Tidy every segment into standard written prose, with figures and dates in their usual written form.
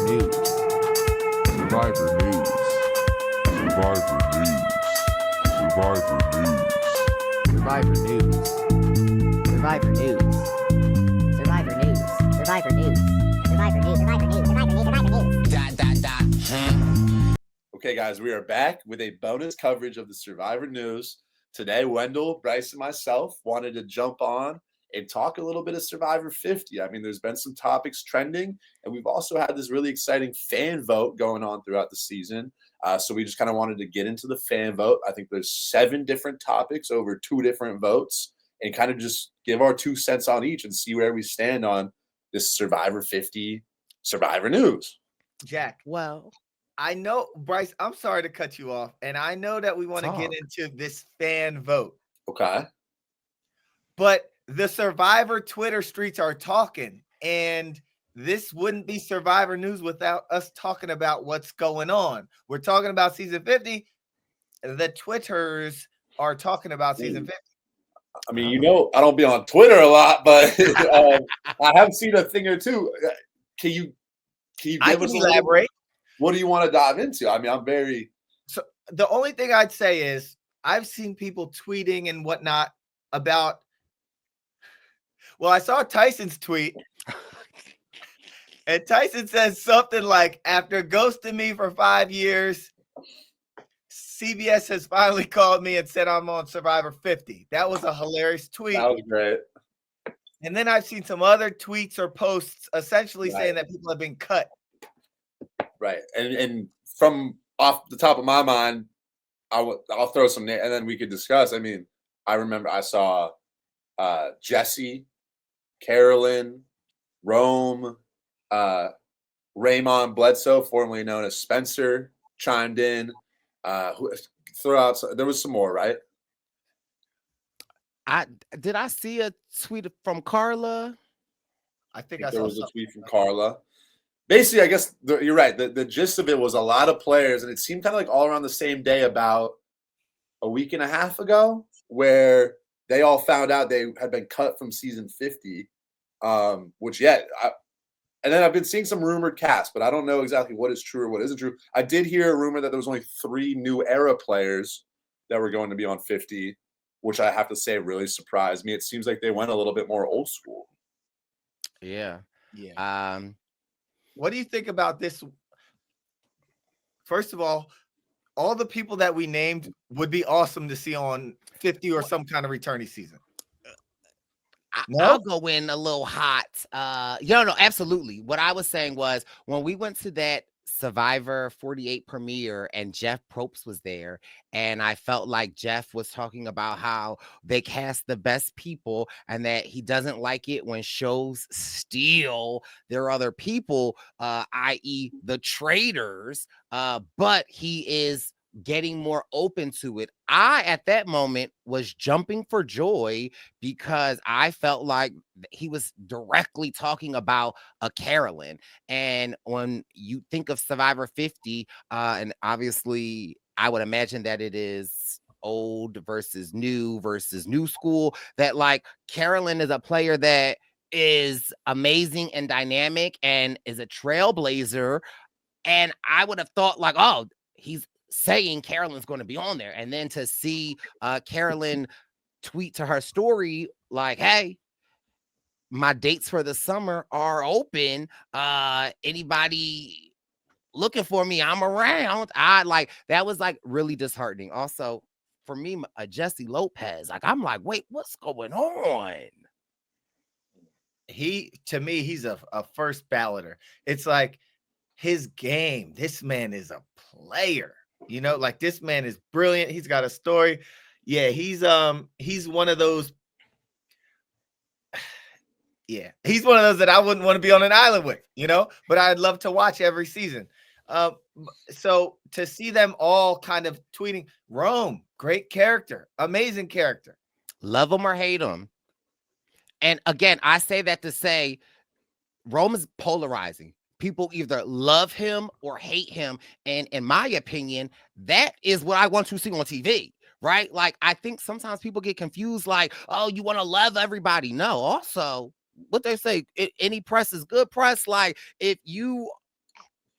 News. Survivor News. Survivor News. Survivor News. Survivor News. Survivor News. Survivor News. Survivor News. Survivor News. Survivor News. Survivor News. Okay, guys, we are back with a bonus coverage of the Survivor News. Today, Wendell, Brice, and myself wanted to jump on and talk a little bit of Survivor 50. I mean, there's been some topics trending, and we've also had this really exciting fan vote going on throughout the season. So we just kind of wanted to get into the fan vote. I think there's 7 different topics over 2 different votes, and kind of just give our 2 cents on each and see where we stand on this Survivor 50 Survivor News. Jack, Well, I know, Brice, I'm sorry to cut you off, and I know that we want to get into this fan vote, Okay. but the Survivor Twitter streets are talking, and this wouldn't be Survivor News without us talking about what's going on. We're talking about season 50. The Twitters are talking about season 50. I mean, you know, I don't be on Twitter a lot, but I have seen a thing or two. Can you give I us can a elaborate. what do you want to dive into? I mean, I'm very. So the only thing I'd say is I've seen people tweeting and whatnot about. Well, I saw Tyson's tweet, and Tyson says something like, "After ghosting me for 5 years, CBS has finally called me and said I'm on Survivor 50." That was a hilarious tweet. That was great. And then I've seen some other tweets or posts essentially saying that people have been cut. Right. And from off the top of my mind, I'll throw some names and then we could discuss. I mean, I remember I saw Jesse, Carolyn, Rome, Raymond Bledsoe, formerly known as Spencer, chimed in. There was some more, right? did I see a tweet from Carla? I think There saw was a something tweet from like Carla. Basically, I guess you're right. The gist of it was a lot of players, and it seemed kind of like all around the same day about a week and a half ago, where they all found out they had been cut from season 50. And then I've been seeing some rumored cast, but I don't know exactly what is true or what isn't true. I did hear a rumor that there was only 3 new era players that were going to be on 50, which I have to say really surprised me. It seems like they went a little bit more old school. Yeah. Yeah. What do you think about this? First of all the people that we named would be awesome to see on 50 or some kind of returnee season. I'll go in a little hot. No, absolutely. What I was saying was when we went to that Survivor 48 premiere and Jeff Probst was there, and I felt like Jeff was talking about how they cast the best people and that he doesn't like it when shows steal their other people, i.e. the traitors, but he is getting more open to it. I, at that moment, was jumping for joy because I felt like he was directly talking about a Carolyn. And when you think of Survivor 50, and obviously I would imagine that it is old versus new school, that like Carolyn is a player that is amazing and dynamic and is a trailblazer. And I would have thought like, oh, he's saying Carolyn's going to be on there. And then to see Carolyn tweet to her story like, hey, my dates for the summer are open. Anybody looking for me, I'm around. That was like really disheartening. Also, for me, Jesse Lopez, like I'm like, wait, what's going on? To me, he's a first balloter. It's like his game. This man is a player. You know, like this man is brilliant. He's got a story. Yeah, he's one of those. Yeah, he's one of those that I wouldn't want to be on an island with, you know, but I'd love to watch every season. So to see them all kind of tweeting, Rome, great character, amazing character. Love him or hate him. And again, I say that to say Rome is polarizing. People either love him or hate him. And in my opinion, that is what I want to see on TV, right? Like, I think sometimes people get confused, like, oh, you want to love everybody. No, also, what they say, any press is good press. Like, if you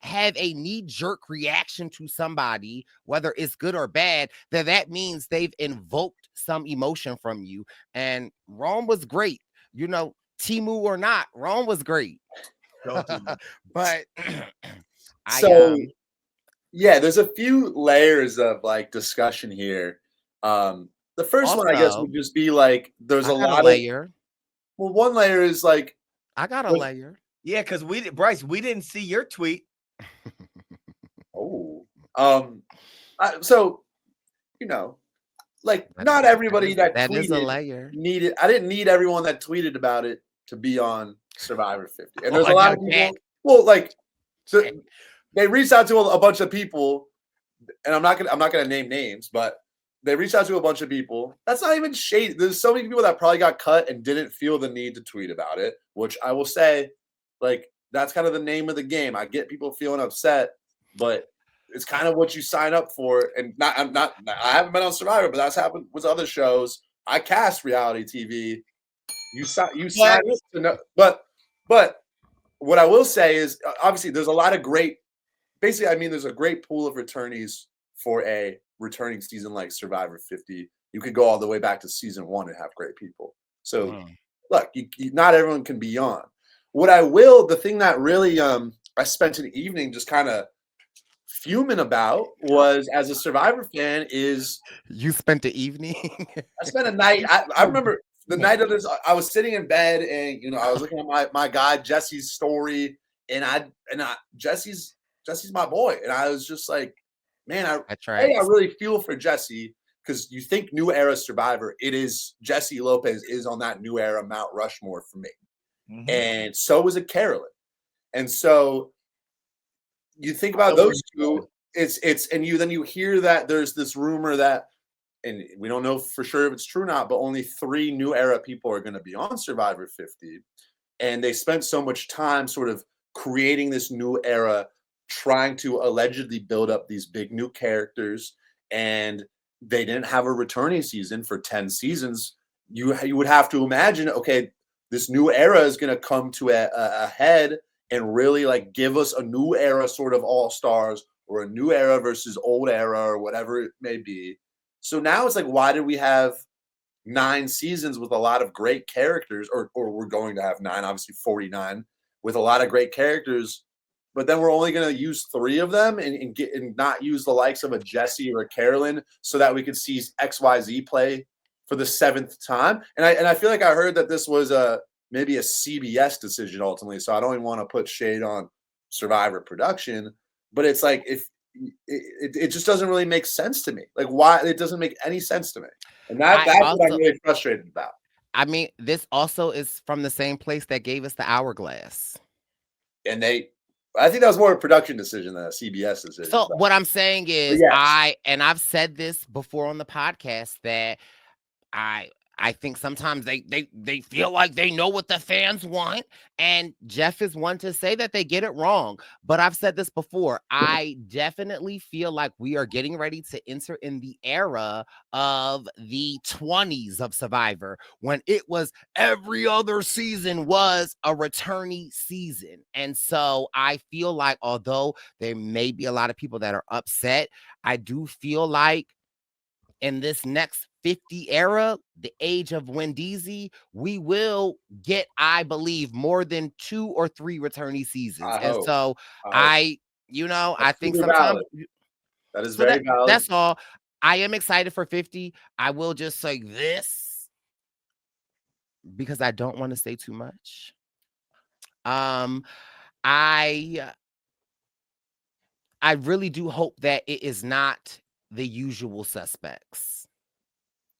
have a knee-jerk reaction to somebody, whether it's good or bad, that means they've invoked some emotion from you. And Rome was great. You know, Timu or not, Rome was great. But So yeah, there's a few layers of like discussion here. The first one, I guess, also would just be like there's I a got a lot of layer. well, one layer is like I got a there's- layer. Yeah, because Bryce, we didn't see your tweet. oh so you know like not everybody that That is a tweeted layer. needed. I didn't need everyone that tweeted about it to be on Survivor 50. And there's Oh, a lot no, of people. Jack. Well, like so they reached out to a bunch of people, and I'm not gonna name names, but they reached out to a bunch of people. That's not even shade. There's so many people that probably got cut and didn't feel the need to tweet about it, which I will say, like that's kind of the name of the game. I get people feeling upset, but it's kind of what you sign up for. And I haven't been on Survivor, but that's happened with other shows. I cast reality TV. You sign up to know, but what I will say is obviously there's a lot of great. Basically, I mean, there's a great pool of returnees for a returning season like Survivor 50. You could go all the way back to season 1 and have great people. So look, not everyone can be on. The thing that really I spent an evening just kind of fuming about was as a Survivor fan is You spent the evening. I spent a night. I remember the night of this. I was sitting in bed and I was looking at my guy Jesse's story, and Jesse's my boy, and I was just like, man, I really feel for Jesse because you think New Era Survivor, it is Jesse Lopez is on that New Era Mount Rushmore for me, and so is a Carolyn, and so you think about those two. It's and you hear that there's this rumor that. And we don't know for sure if it's true or not, but only 3 New Era people are going to be on Survivor 50. And they spent so much time sort of creating this new era, trying to allegedly build up these big new characters. And they didn't have a returning season for 10 seasons. You would have to imagine, okay, this new era is going to come to a head and really like give us a new era sort of all-stars or a new era versus old era or whatever it may be. So now it's like, why did we have 9 seasons with a lot of great characters, or we're going to have 9, obviously 49, with a lot of great characters, but then we're only going to use 3 of them and not use the likes of a Jesse or a Carolyn so that we could see XYZ play for the 7th time. And I feel like I heard that this was maybe a CBS decision ultimately, so I don't even want to put shade on Survivor production, but it's like if it just doesn't really make sense to me. Like why it doesnn't make any sense to me. And that's what I'm really frustrated about. I mean, this also is from the same place that gave us the Hourglass. And I think that was more a production decision than a CBS decision. So what I'm saying is I've said this before on the podcast that I think sometimes they feel like they know what the fans want, and Jeff is one to say that they get it wrong. But I've said this before. I definitely feel like we are getting ready to enter in the era of the 20s of Survivor, when it was every other season was a returnee season. And so I feel like although there may be a lot of people that are upset, I do feel like in this next 50 era, the age of Wendeezy, we will get, I believe, more than 2 or 3 returnee seasons. So I think sometimes that is very valid. That's all. I am excited for 50. I will just say this because I don't want to say too much. I really do hope that it is not the usual suspects.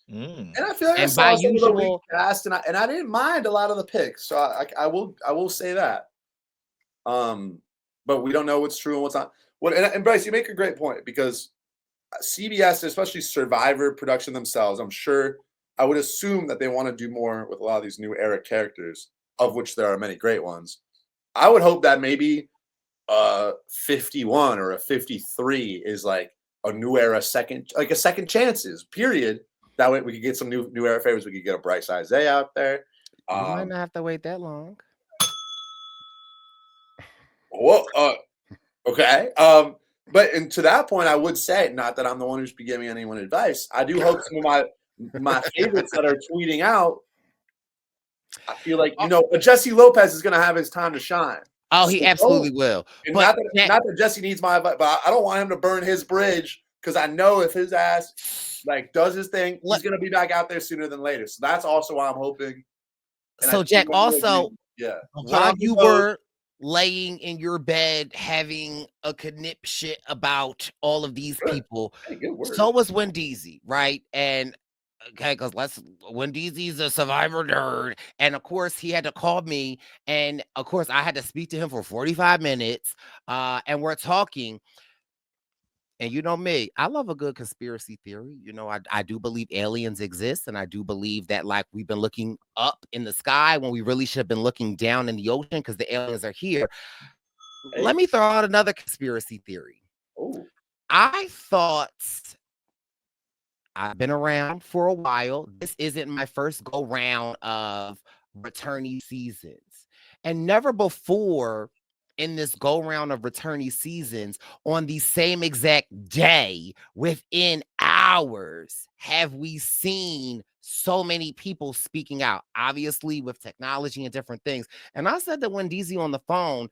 And I feel like I saw some of the weak cast, and I didn't mind a lot of the picks, so I will say that. But we don't know what's true and what's not. And Brice, you make a great point, because CBS, especially Survivor production themselves, I'm sure, I would assume that they want to do more with a lot of these new era characters, of which there are many great ones. I would hope that maybe 51 or a 53 is like a new era second chances, period. That way we could get some new era favorites. We could get a Brice Izyah out there. You might not have to wait that long. Well, Okay. And to that point, I would say, not that I'm the one who's be giving anyone advice. I do hope some of my favorites that are tweeting out. I feel like but Jesse Lopez is going to have his time to shine. Oh, he absolutely will. And But not that Jesse needs my advice, but I don't want him to burn his bridge because I know if his ass does his thing, he's going to be back out there sooner than later. So that's also why I'm hoping. So Jack, also, yeah, while you were laying in your bed having a conniption about all of these people, so was Wendeezy, right? And okay, because Wendeezy's a Survivor nerd, and of course he had to call me, and of course I had to speak to him for 45 minutes, and we're talking. And you know me, I love a good conspiracy theory. I do believe aliens exist, and I do believe that we've been looking up in the sky when we really should have been looking down in the ocean because the aliens are here. Hey. Let me throw out another conspiracy theory. Ooh. I thought I've been around for a while. This isn't my first go round of returnee seasons, and never before in this go round of returnee seasons on the same exact day within hours have we seen so many people speaking out, obviously with technology and different things. And I said to Wendeezy on the phone,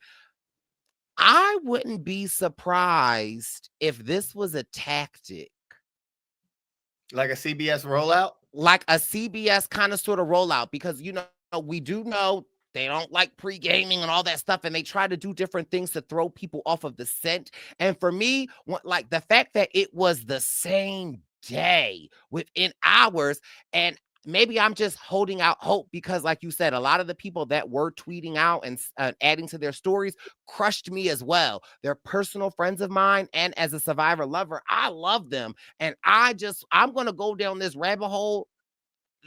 I wouldn't be surprised if this was a tactic. Like a CBS rollout? Like a CBS kind of sort of rollout, because, we do know they don't like pre-gaming and all that stuff, and they try to do different things to throw people off of the scent. And for me, the fact that it was the same day within hours, and maybe I'm just holding out hope because, like you said, a lot of the people that were tweeting out and adding to their stories crushed me as well. They're personal friends of mine, and as a Survivor lover, I love them. And I'm going to go down this rabbit hole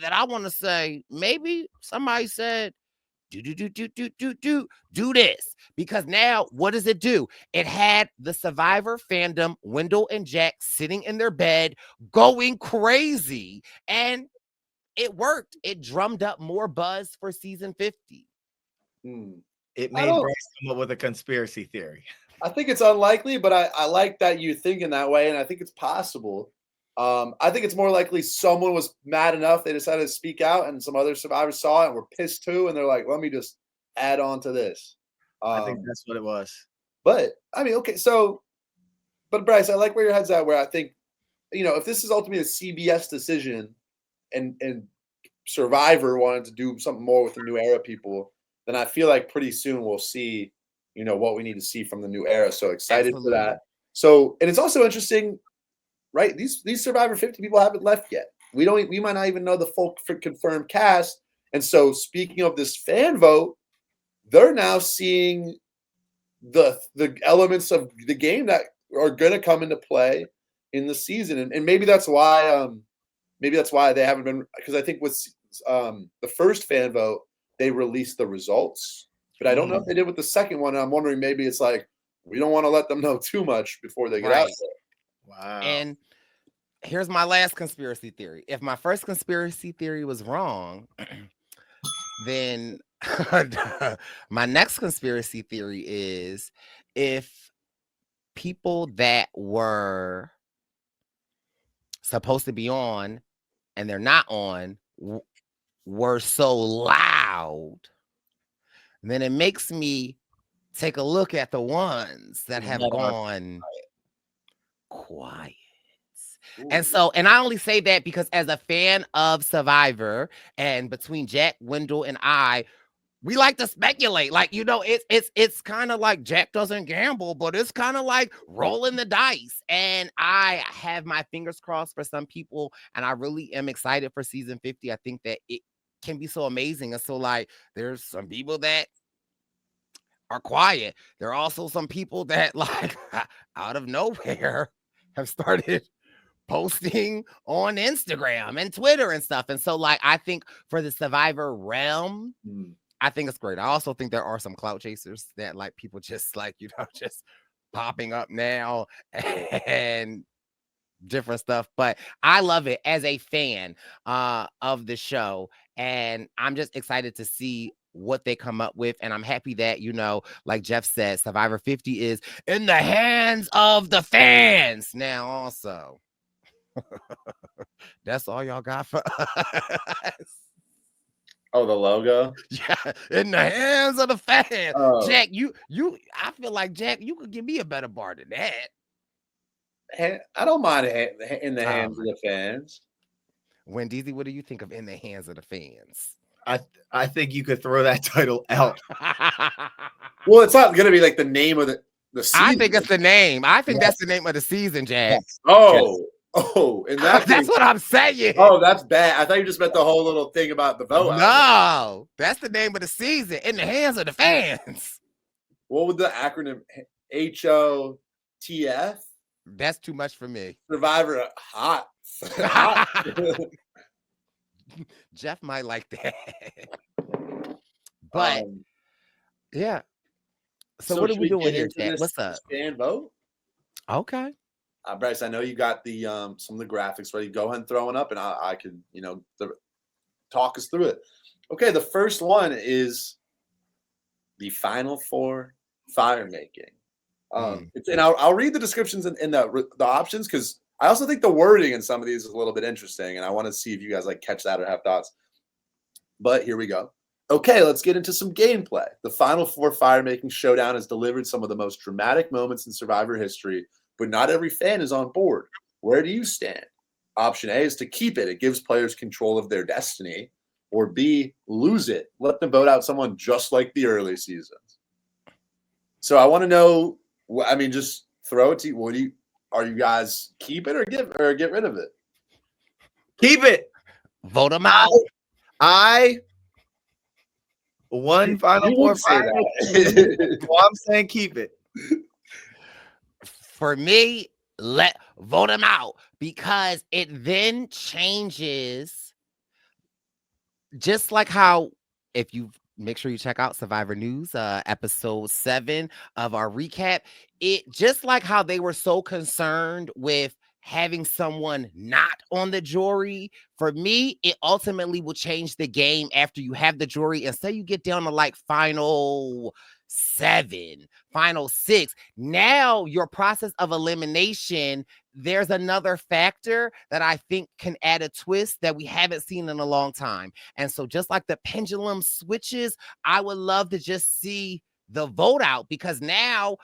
that I want to say, maybe somebody said, do this, because now what does it do? It had the Survivor fandom, Wendell and Jack, sitting in their bed going crazy, and it worked. It drummed up more buzz for season 50. It made Brice come up with a conspiracy theory. I think it's unlikely, but I like that you're thinking that way, and I think it's possible. I think it's more likely someone was mad enough they decided to speak out, and some other survivors saw it and were pissed too, and they're like, "Let me just add on to this." I think that's what it was. But I mean, okay, but Brice, I like where your head's at. Where I think, if this is ultimately a CBS decision, and Survivor wanted to do something more with the new era people, then I feel like pretty soon we'll see, what we need to see from the new era. So excited for that. So, and it's also interesting. Right, these Survivor 50 people haven't left yet. We might not even know the full confirmed cast. And so, speaking of this fan vote, they're now seeing the elements of the game that are going to come into play in the season, and maybe that's why they haven't been, because I think with the first fan vote they released the results, but I don't know if they did with the second one. And I'm wondering, maybe it's like we don't want to let them know too much before they get out there. Wow. And here's my last conspiracy theory. If my first conspiracy theory was wrong, then my next conspiracy theory is, if people that were supposed to be on and they're not on were so loud, then it makes me take a look at the ones that have gone quiet. And I only say that because as a fan of Survivor, and between Jack, Wendell, and I, we like to speculate. It's kind of like Jack doesn't gamble, but it's kind of like rolling the dice. And I have my fingers crossed for some people, and I really am excited for season 50. I think that it can be so amazing. And so, there's some people that are quiet. There are also some people that, out of nowhere, have started posting on Instagram and Twitter and stuff. And so, I think for the Survivor realm, I think it's great. I also think there are some clout chasers that people just just popping up now and different stuff. But I love it as a fan of the show, and I'm just excited to see what they come up with. And I'm happy that, like Jeff said, Survivor 50 is in the hands of the fans now also. That's all y'all got for us. Oh, the logo? Yeah, in the hands of the fans. Oh. Jack, I feel like, Jack, you could give me a better bar than that. I don't mind in the hands of the fans. Wendy, what do you think of in the hands of the fans? I think you could throw that title out. Well, it's not going to be like the name of the season. I think it's the name. I think that's the name of the season, Jack. Yes. Oh, and that's what I'm saying. Oh, that's bad. I thought you just meant the whole little thing about the vote. No, that's the name of the season. In the hands of the fans. What would the acronym HOTF? That's too much for me. Survivor hot. Jeff might like that. But yeah. So what are we doing here, Jack? What's up? Fan vote. Okay. Brice, I know you got the some of the graphics ready. Go ahead and throw it up, and I could talk us through it. Okay, the first one is the Final Four fire making. And I'll read the descriptions and the options, because I also think the wording in some of these is a little bit interesting, and I want to see if you guys catch that or have thoughts. But here we go. Okay, let's get into some gameplay. The Final Four fire making showdown has delivered some of the most dramatic moments in Survivor history, but not every fan is on board. Where do you stand? Option A is to keep it. It gives players control of their destiny. Or B, lose it. Let them vote out someone just like the early seasons. So I want to know, just throw it to you. Are you guys keep it or get rid of it? Keep it. Vote them out. One Final Four fire. Well, I'm saying keep it. For me, vote them out, because it then changes. Just like how, if you make sure you check out Survivor News, episode 7 of our recap, it just like how they were so concerned with having someone not on the jury. For me, it ultimately will change the game after you have the jury, and say you get down to final 7, final 6. Now your process of elimination, there's another factor that I think can add a twist that we haven't seen in a long time. And so just like the pendulum switches, I would love to just see the vote out, because now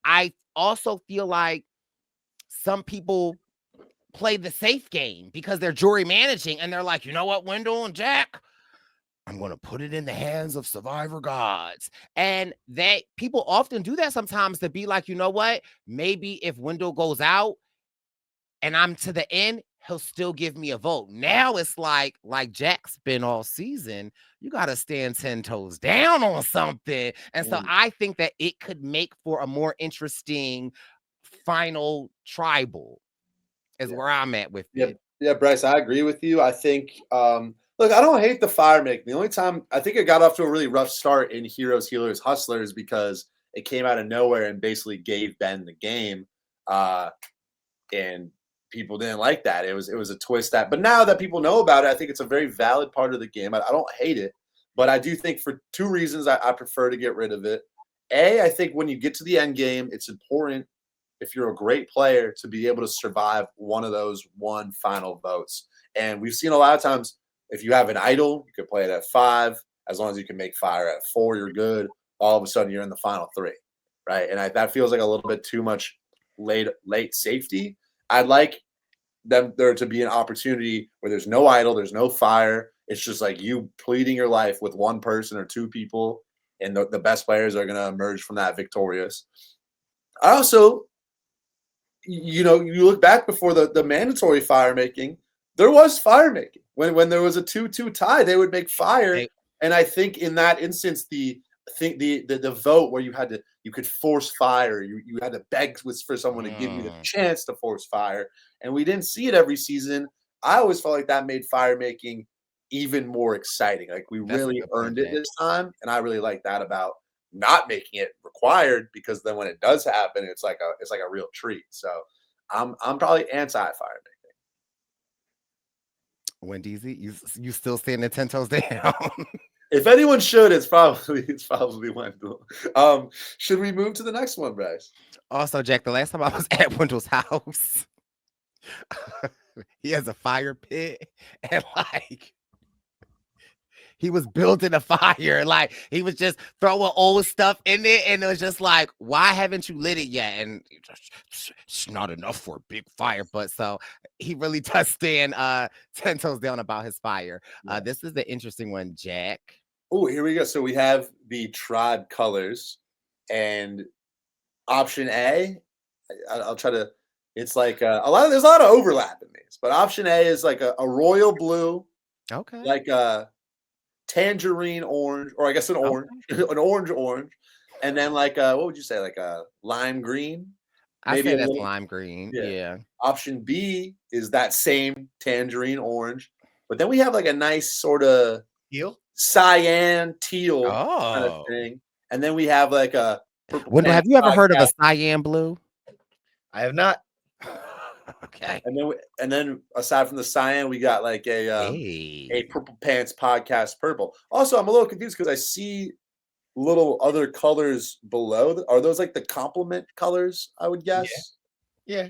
I also feel like some people play the safe game because they're jury managing, and they're like, you know what, Wendell and Jack, I'm going to put it in the hands of Survivor gods. And that people often do that sometimes to be like, you know what, maybe if Wendell goes out and I'm to the end, he'll still give me a vote. Now it's like Jack's been all season, you got to stand 10 toes down on something. And so I think that it could make for a more interesting final tribal is where I'm at with it. Yeah, Brice, I agree with you. I think, look, I don't hate the fire making. The only time I think it got off to a really rough start in Heroes, Healers, Hustlers, because it came out of nowhere and basically gave Ben the game. And people didn't like that. It was a twist but now that people know about it, I think it's a very valid part of the game. I don't hate it, but I do think for 2 reasons I prefer to get rid of it. A, I think when you get to the end game, it's important, if you're a great player, to be able to survive one of those one final votes. And we've seen a lot of times, if you have an idol, you could play it at 5. As long as you can make fire at 4, you're good. All of a sudden, you're in the final 3, right? And that feels like a little bit too much late safety. I'd like there to be an opportunity where there's no idol, there's no fire. It's just like you pleading your life with one person or 2 people, and the best players are going to emerge from that victorious. I also, you look back before the mandatory fire making, there was fire making. When there was a 2-2 tie, they would make fire. And I think in that instance, the vote where you could force fire, you had to beg for someone to give you the chance to force fire. And we didn't see it every season. I always felt like that made fire making even more exciting. Like we really earned it this time. And I really like that about not making it required, because then when it does happen, it's like a real treat. So I'm probably anti-fire making. Wendy, you still standing 10 toes down? If anyone should, it's probably Wendell. Should we move to the next one, Bryce? Also, Jack, the last time I was at Wendell's house, he has a fire pit, and like he was building a fire, like he was just throwing old stuff in it, and it was just like, why haven't you lit it yet? And it's not enough for a big fire, but so he really does stand 10 toes down about his fire. This is the interesting one, Jack. Oh, here we go. So we have the tribe colors, and option A. I'll try to. It's like there's a lot of overlap in these, but option A is like a royal blue, Okay. like a tangerine orange, or I guess an orange, an orange, and then like what would you say, like a lime green? I Maybe say a that's little- lime green. Yeah. Yeah. Option B is that same tangerine orange, but then we have like a nice sort of Heel? cyan teal kind of Oh. thing, and then we have like a purple. Wendell, have Pants you ever heard of a podcast, cyan blue? I have not. Okay. and then aside from the cyan, we got like a Hey. purple pants podcast purple. Also, I'm a little confused because I see little other colors below. Are those like the complement colors? I would guess. Yeah.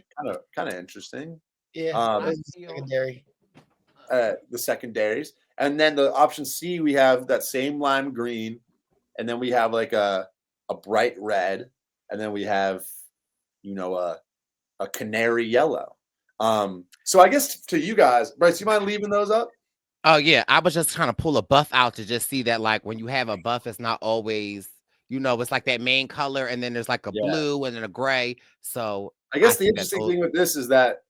Kind of interesting. Yeah. Um, Those are secondary. The secondaries, and then the option C, we have that same lime green, and then we have like a bright red, and then we have a canary yellow. So I guess to you guys, Bryce, you mind leaving those up? Oh yeah, I was just trying to pull a buff out to just see that, like, when you have a buff, it's not always, it's like that main color, and then there's like a Yeah. blue and then a gray. So I guess the think that interesting those- thing with this is that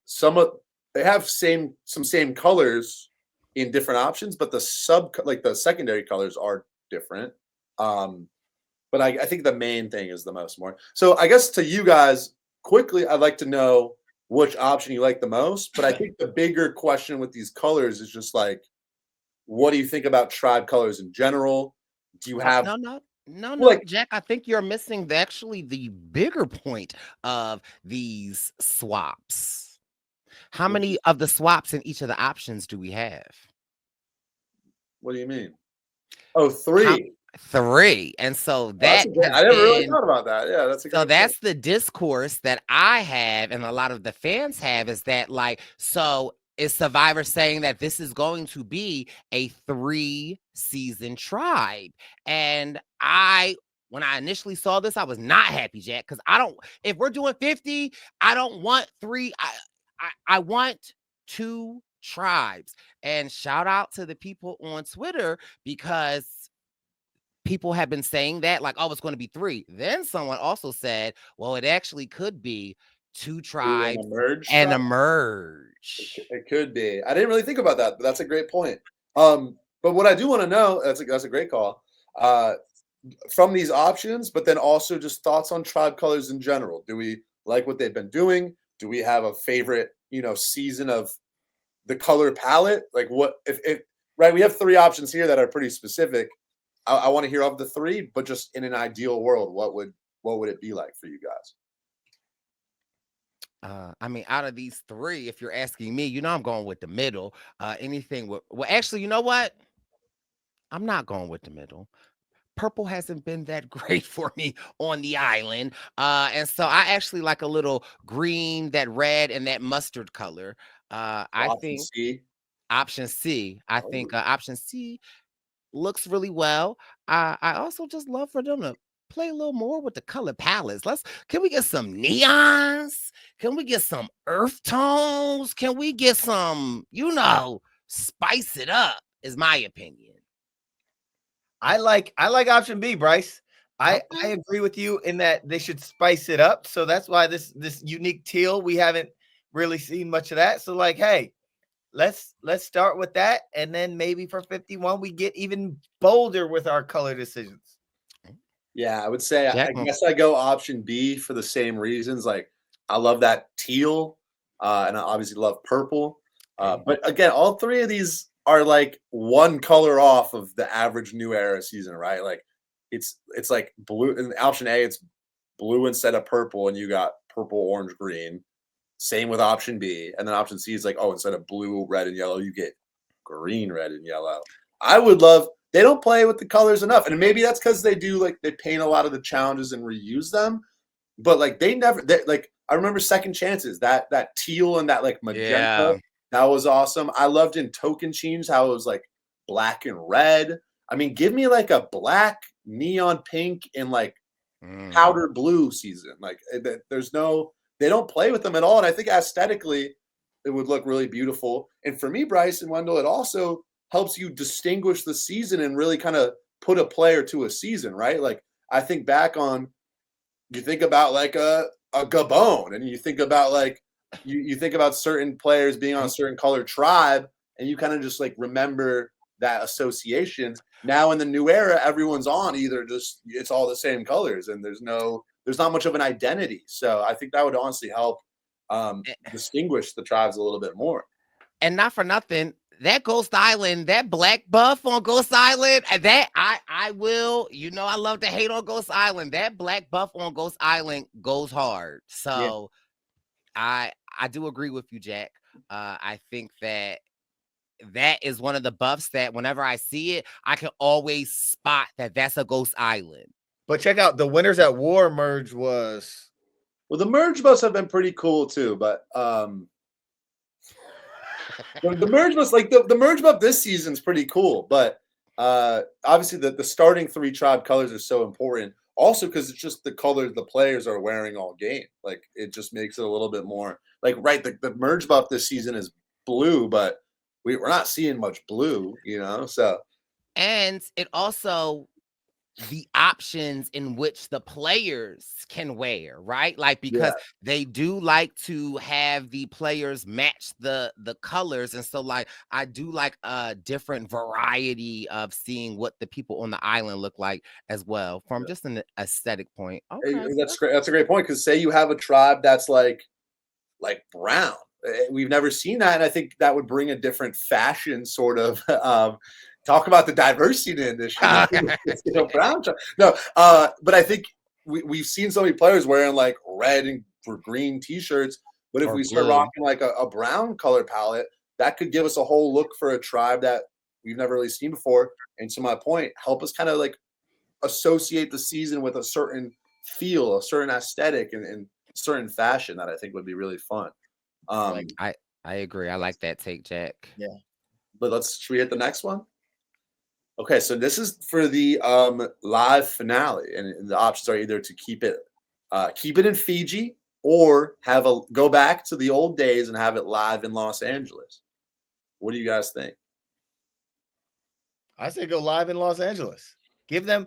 they have some same colors in different options, but the secondary colors are different. But I think the main thing is the most more. So I guess to you guys, quickly, I'd like to know which option you like the most. But I think the bigger question with these colors is just like, what do you think about tribe colors in general? Do you have no, like- Jack, I think you're missing actually the bigger point of these swaps. How many of the swaps in each of the options do we have? What do you mean? Oh, 3. 3. And so That's that a good- has I never really been- thought about that. Yeah, that's a so good that's the discourse that I have and a lot of the fans have, is that like, so is Survivor saying that this is going to be a 3-season tribe? And when I initially saw this, I was not happy, Jack, because if we're doing 50, I don't want 3. I want 2 tribes. And shout out to the people on Twitter, because people have been saying that, like, oh, it's going to be 3. Then someone also said, well, it actually could be 2 tribes and a merge. It could be. I didn't really think about that, but that's a great point. But what I do want to know, that's a great call. From these options, but then also just thoughts on tribe colors in general. Do we like what they've been doing? Do we have a favorite, season of the color palette? Like, what if right? We have 3 options here that are pretty specific. I want to hear of the 3, but just in an ideal world, what would it be like for you guys? I mean, out of these 3, if you're asking me, I'm going with the middle. Anything with, well, actually, you know what? I'm not going with the middle. Purple hasn't been that great for me on the island. And so I actually like a little green, that red, and that mustard color. I think C. option C. I think option C looks really well. I also just love for them to play a little more with the color palettes. Can we get some neons? Can we get some earth tones? Can we get some, spice it up, is my opinion. I like option B, Bryce. I agree with you in that they should spice it up. So that's why this unique teal, we haven't really seen much of that. So like, hey, let's start with that, and then maybe for 51 we get even bolder with our color decisions. Yeah, I would say I guess I go option B for the same reasons. Like, I love that teal, and I obviously love purple. But again, all 3 of these are like one color off of the average New Era season, right? Like, it's like blue. In option A, it's blue instead of purple, and you got purple, orange, green. Same with option B, and then option C is like, oh, instead of blue, red, and yellow, you get green, red, and yellow. I would love. they don't play with the colors enough. And maybe that's because they paint a lot of the challenges and reuse them. But like I remember second chances, that teal and that like magenta, that was awesome. I loved in token change how it was like black and red. I mean, give me like a black, neon pink, and like powder blue season. Like they don't play with them at all. And I think aesthetically, it would look really beautiful. And for me, Brice and Wendell, it also helps you distinguish the season and really kind of put a player to a season, right? Like I think back on, you think about like a Gabon, and you think about like you think about certain players being on a certain color tribe, and you kind of just like remember that association. Now in the new era, everyone's on either just it's all the same colors, and there's not much of an identity. So I think that would honestly help distinguish the tribes a little bit more. And not for nothing, that Ghost Island, that black buff on Ghost Island, that I will, I love to hate on Ghost Island. That black buff on Ghost Island goes hard. So I do agree with you, Jack. I think that is one of the buffs that whenever I see it, I can always spot that that's a Ghost Island. But check out the Winners at War merge was. Well, the merge buffs have been pretty cool too, but the merge was like the merge buff this season's pretty cool, but obviously the starting 3 tribe colors are so important. Also, because it's just the colors the players are wearing all game. Like it just makes it a little bit more like the merge buff this season is blue, but we're not seeing much blue, So and it also the options in which the players can wear, right? Like because they do like to have the players match the colors, and so like I do like a different variety of seeing what the people on the island look like as well from just an aesthetic point. Okay, that's great. That's a great point, because say you have a tribe that's like brown. We've never seen that, and I think that would bring a different fashion sort of. Talk about the diversity in the industry. Brown. No, but I think we've seen so many players wearing like red and green T-shirts. But if we start rocking like a brown color palette, that could give us a whole look for a tribe that we've never really seen before. And to my point, help us kind of like associate the season with a certain feel, a certain aesthetic, and certain fashion that I think would be really fun. I agree. I like that take, Jack. Yeah. But should we hit the next one? Okay, so this is for the live finale, and the options are either to keep it in Fiji or go back to the old days and have it live in Los Angeles. What do you guys think? I say go live in Los Angeles. Give them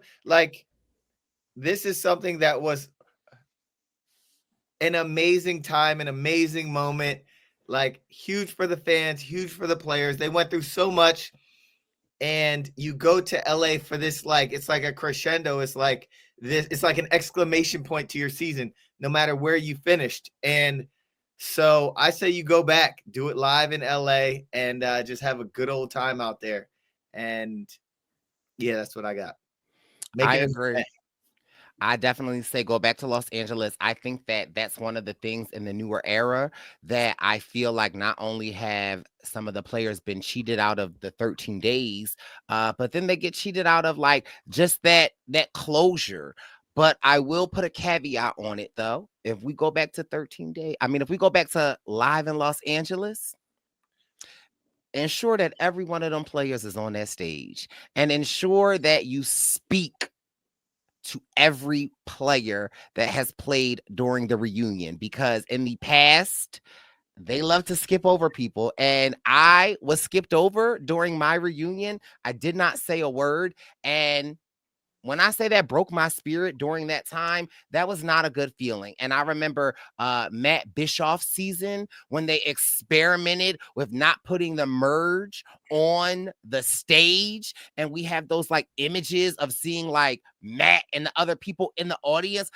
this is something that was an amazing time, an amazing moment, huge for the fans, huge for the players. They went through so much. And you go to LA for this, it's like a crescendo. It's like this. It's like an exclamation point to your season, no matter where you finished. And so I say you go back, do it live in LA, and just have a good old time out there. And yeah, that's what I got. I agree. I definitely say go back to Los Angeles. I think that that's one of the things in the newer era that I feel like not only have some of the players been cheated out of the 13 days, but then they get cheated out of just that closure. But I will put a caveat on it though. If we go back to 13 days, if we go back to live in Los Angeles, ensure that every one of them players is on that stage, and ensure that you speak to every player that has played during the reunion, because in the past they love to skip over people, and I was skipped over during my reunion. I did not say a word, and when I say that broke my spirit during that time, that was not a good feeling. And I remember Matt Bischoff's season when they experimented with not putting the merge on the stage. And we have those images of seeing Matt and the other people in the audience.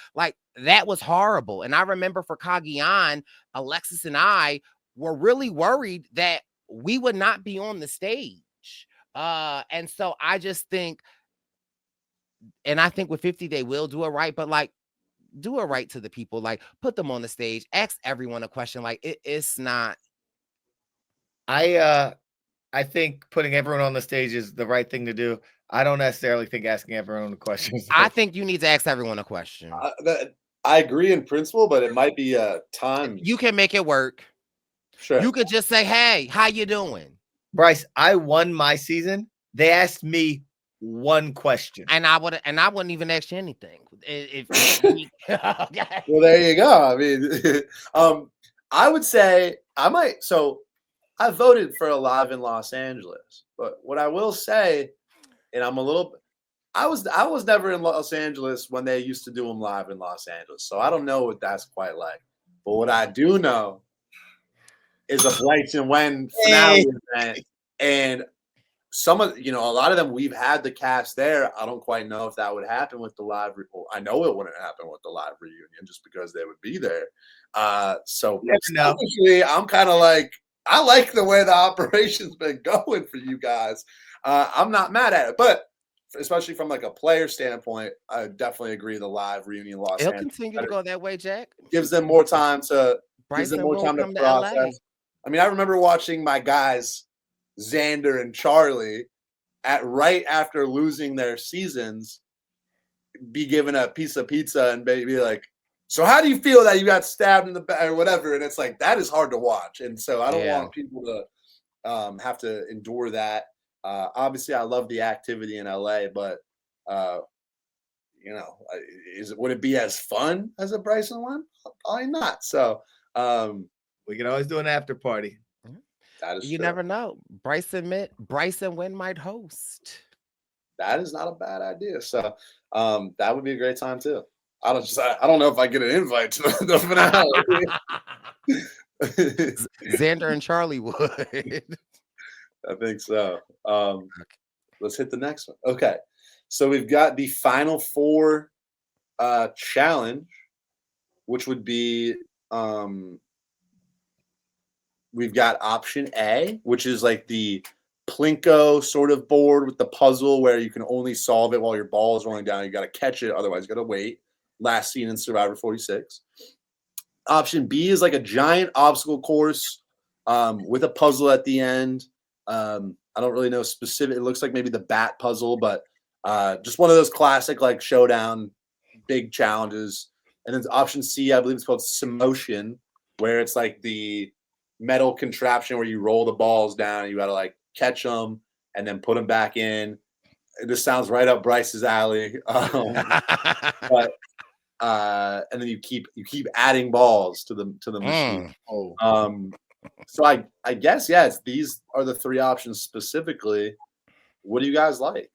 That was horrible. And I remember for Cagayan, Alexis and I were really worried that we would not be on the stage. And so I just think, and I think with 50, they will do it right, but do it right to the people, put them on the stage, ask everyone a question. It's not. I think putting everyone on the stage is the right thing to do. I don't necessarily think asking everyone a question. I think you need to ask everyone a question. I agree in principle, but it might be time. You can make it work. Sure. You could just say, "Hey, how you doing?" Brice, I won my season. They asked me one question, and I wouldn't even ask you anything. Okay. Well, there you go. I mean, I would say I might. So I voted for Alive in Los Angeles, but what I will say, and I was never in Los Angeles when they used to do them live in Los Angeles, so I don't know what that's quite like. But what I do know is a Brice and Wen finale event, and a lot of them we've had the cast there. I don't quite know if that would happen with the live. I know it wouldn't happen with the live reunion just because they would be there. So selfishly, I'm kind of like, I like the way the operation's been going for you guys. I'm not mad at it, but especially from like a player standpoint, I definitely agree. The live reunion Los It'll Angeles continue to go that way, Jack. gives them more time to Bryson process. I mean, I remember watching my guys Xander and Charlie right after losing their seasons be given a piece of pizza and be like, so how do you feel that you got stabbed in the back or whatever? And it's like, that is hard to watch. And so I don't want people to have to endure that. Obviously I love the activity in LA, but would it be as fun as a Bryson one? Probably not. So we can always do an after party. That is you true. never know. Brice and Wen might host. That is not a bad idea. So that would be a great time too. I don't know if I get an invite to the finale. Xander and Charlie would. I think so. Let's hit the next one. Okay. So we've got the Final Four challenge, which would be we've got option A, which is like the Plinko sort of board with the puzzle where you can only solve it while your ball is rolling down. You got to catch it, otherwise you got to wait. Last seen in Survivor 46. Option B is like a giant obstacle course with a puzzle at the end. I don't really know specific. It looks like maybe the bat puzzle, but just one of those classic like showdown big challenges. And then option C, I believe it's called Simotion, where it's like the metal contraption where you roll the balls down and you got to like catch them and then put them back in. This sounds right up Bryce's alley. But and then you keep adding balls to the machine. So I guess these are the three options specifically. What do you guys like?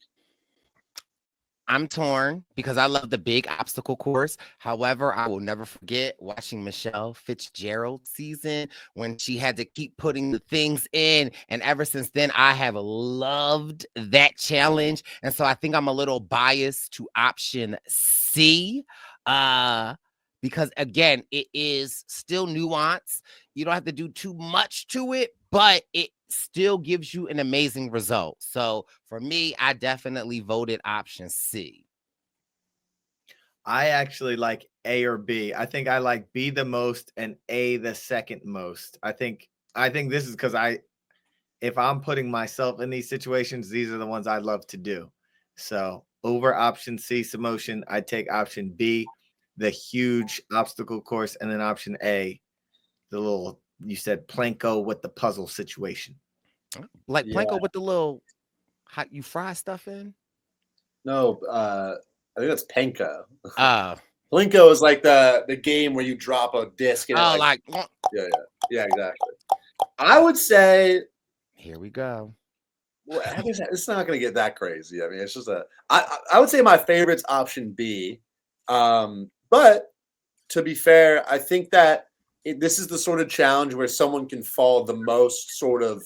I'm torn because I love the big obstacle course. However, I will never forget watching Michelle Fitzgerald's season when she had to keep putting the things in. And ever since then, I have loved that challenge. And so I think I'm a little biased to option C. Because again, it is still nuance. You don't have to do too much to it, but it still gives you an amazing result. So for me, I definitely voted option C. I actually like A or B. I think I like B the most and A the second most. I think this is because if I'm putting myself in these situations, these are the ones I love to do. So over option C, Simotion, I take option B, the huge obstacle course, and then option A, the little, you said Plinko with the puzzle situation. Like Plinko with the little hot you fry stuff in? No, I think that's Penko. Plinko is like the game where you drop a disc and yeah, exactly. I would say here we go. Well, it's not going to get that crazy. I mean, it's just I would say my favorite's option B. But to be fair, I think that this is the sort of challenge where someone can fall the most sort of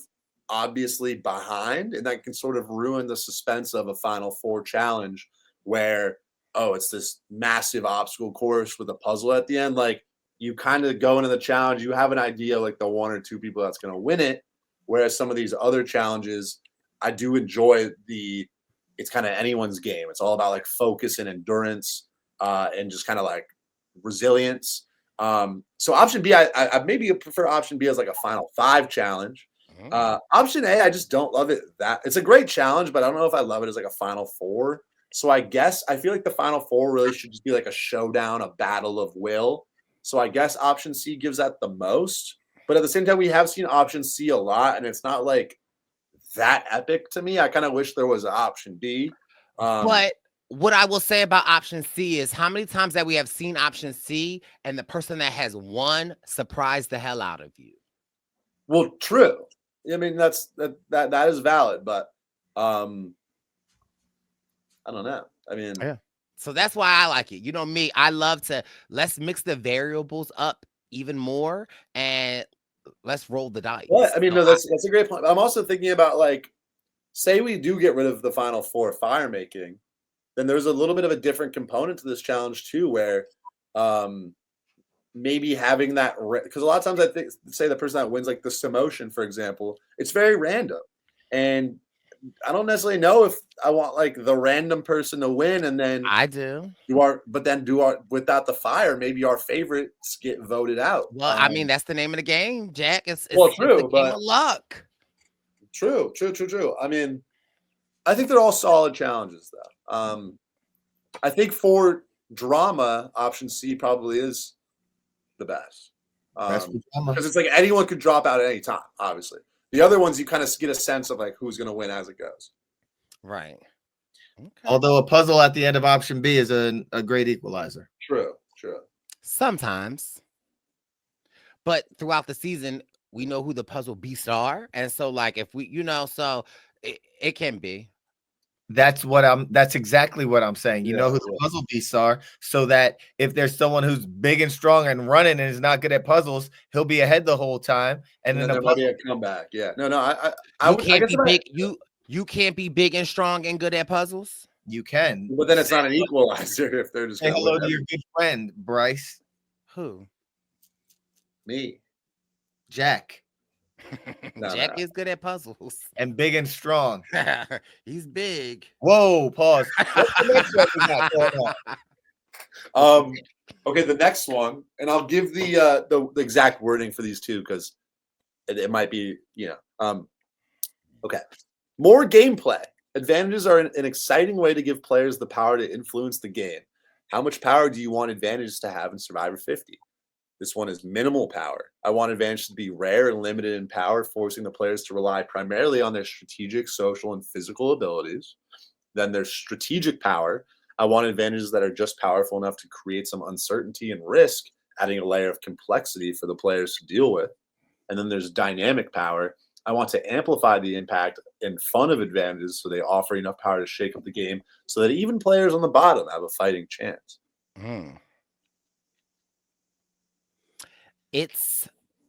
obviously behind, and that can sort of ruin the suspense of a Final Four challenge where, it's this massive obstacle course with a puzzle at the end. Like, you kind of go into the challenge, you have an idea like the one or two people that's going to win it. Whereas some of these other challenges, I do enjoy it's kind of anyone's game. It's all about like focus and endurance and just kind of like resilience. So option B, I maybe prefer option B as like a Final Five challenge. Option A, I just don't love it. It's a great challenge, but I don't know if I love it as like a Final Four. So I guess I feel like the Final Four really should just be like a showdown, a battle of will. So I guess option C gives that the most. But at the same time, we have seen option C a lot, and it's not like that epic to me. I kind of wish there was an option B. But what I will say about option C is how many times that we have seen option C and the person that has won surprised the hell out of you. Well, true. I mean, that is valid, but I don't know. I mean, yeah. So that's why I like it. You know me, I love let's mix the variables up even more and let's roll the dice. Well, I mean, no, that's a great point. I'm also thinking about like, say we do get rid of the Final Four fire making, then there's a little bit of a different component to this challenge too, where maybe having that because a lot of times I think say the person that wins like the Samotion, for example, it's very random, and I don't necessarily know if I want like the random person to win, and then I do. Without the fire, maybe our favorites get voted out. Well, I mean that's the name of the game, Jack. It's true, it's a game of luck. True. I mean, I think they're all solid challenges, though. I think for drama, option C probably is the best. Because it's like anyone could drop out at any time, obviously. The other ones, you kind of get a sense of like who's going to win as it goes. Right. Okay. Although a puzzle at the end of option B is a great equalizer. True. Sometimes. But throughout the season, we know who the puzzle beasts are. And so like if we, so it can be. That's exactly what I'm saying. You know who the puzzle beasts are, so that if there's someone who's big and strong and running and is not good at puzzles, he'll be ahead the whole time. And then there might be a comeback. Yeah. You can't be big and strong and good at puzzles. You can. But then it's not an equalizer if they're just say hello to your good friend, Brice. Who? Me. Jack. Jack is good at puzzles and big and strong. He's big. Whoa, pause. Okay, the next one, and I'll give the exact wording for these two because it might be, okay. More gameplay. Advantages are an exciting way to give players the power to influence the game. How much power do you want advantages to have in Survivor 50? This one is minimal power. I want advantages to be rare and limited in power, forcing the players to rely primarily on their strategic, social, and physical abilities. Then there's strategic power. I want advantages that are just powerful enough to create some uncertainty and risk, adding a layer of complexity for the players to deal with. And then there's dynamic power. I want to amplify the impact and fun of advantages so they offer enough power to shake up the game so that even players on the bottom have a fighting chance. It's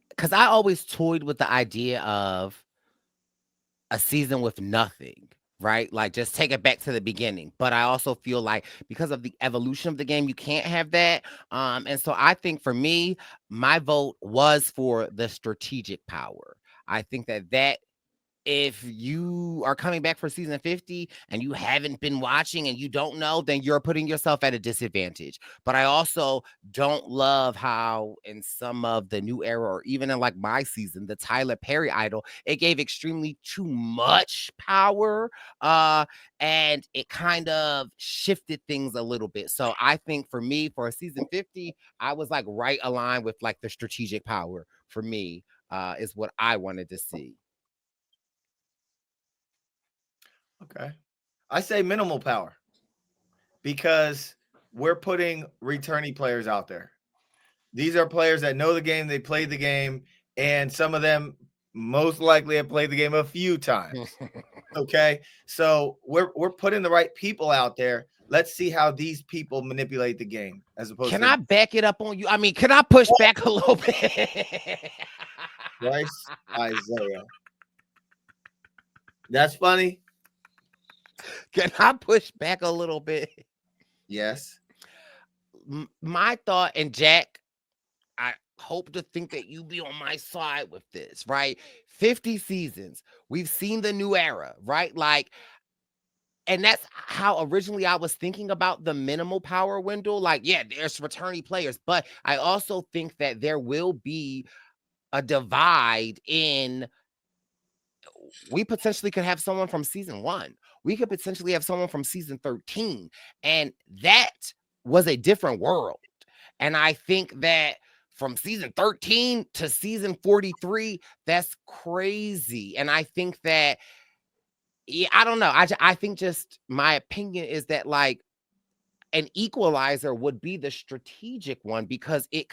because I always toyed with the idea of a season with nothing, right? Like just take it back to the beginning. But I also feel like because of the evolution of the game, you can't have that. And so I think for me, my vote was for the strategic power. I think that if you are coming back for season 50 and you haven't been watching and you don't know, then you're putting yourself at a disadvantage. But I also don't love how in some of the new era, or even in like my season, the Tyler Perry idol, it gave extremely too much power. And it kind of shifted things a little bit. So I think for me, for season 50, I was like right aligned with like the strategic power for me, is what I wanted to see. Okay. I say minimal power because we're putting returning players out there. These are players that know the game, they played the game, and some of them most likely have played the game a few times. Okay. So we're putting the right people out there. Let's see how these people manipulate the game as opposed to. Can I back it up on you? I mean, can I push back a little bit? Brice Izyah. That's funny. Can I push back a little bit? Yes. My thought, and Jack, I hope to think that you be on my side with this, right? 50 seasons. We've seen the new era, right? Like, and that's how originally I was thinking about the minimal power window. Like, yeah, there's returning players, but I also think that there will be a divide in we potentially could have someone from season 1. We could potentially have someone from season 13. And that was a different world. And I think that from season 13 to season 43, that's crazy. And I think that, yeah, I don't know. I think just my opinion is that like an equalizer would be the strategic one because it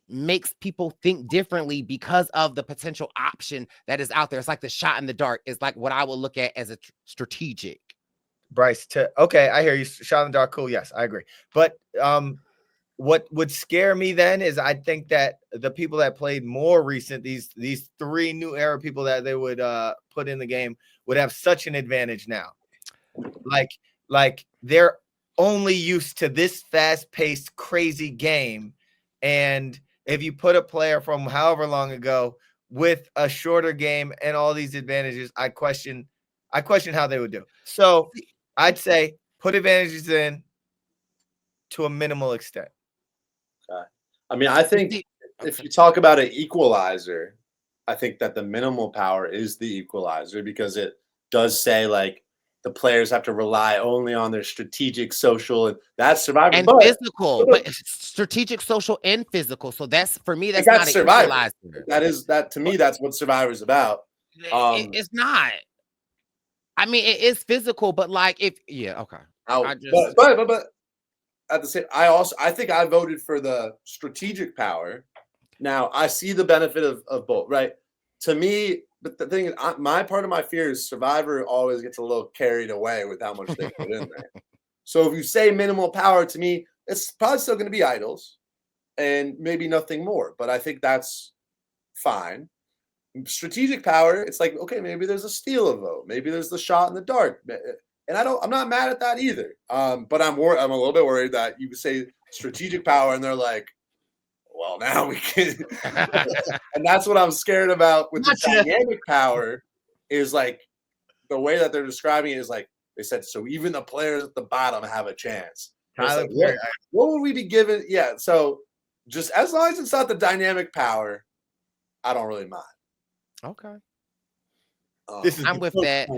makes people think differently because of the potential option that is out there. It's like the shot in the dark is like what I would look at as a strategic. Brice, okay, I hear you. Shot in the dark, cool. Yes, I agree. But what would scare me then is I think that the people that played more recent, these 3 new era people that they would put in the game would have such an advantage now. Like they're only used to this fast-paced, crazy game. And if you put a player from however long ago with a shorter game and all these advantages, I question how they would do. So I'd say put advantages in to a minimal extent. Okay. I mean, I think if you talk about an equalizer, I think that the minimal power is the equalizer because it does say like the players have to rely only on their strategic, social, and that's survival and physical, but strategic, social, and physical. So that's for me. That's not an survivor. Equalizer. That to me. That's what Survivor's about. It's not. I mean, it is physical, but like if okay. But at the same, I think I voted for the strategic power. Now I see the benefit of both, right? To me, but the thing is, my part of my fear is Survivor always gets a little carried away with how much they put in there. So if you say minimal power, to me, it's probably still going to be idols and maybe nothing more. But I think that's fine. Strategic power, it's like, okay, maybe there's a steal a vote, maybe there's the shot in the dark, and I'm not mad at that either. But I'm a little bit worried that you say strategic power and they're like, well, now we can. And that's what I'm scared about with the dynamic power is like the way that they're describing it is like they said, so even the players at the bottom have a chance. Like, what would we be given? Yeah. So just as long as it's not the dynamic power, I don't really mind. Okay. I'm with that.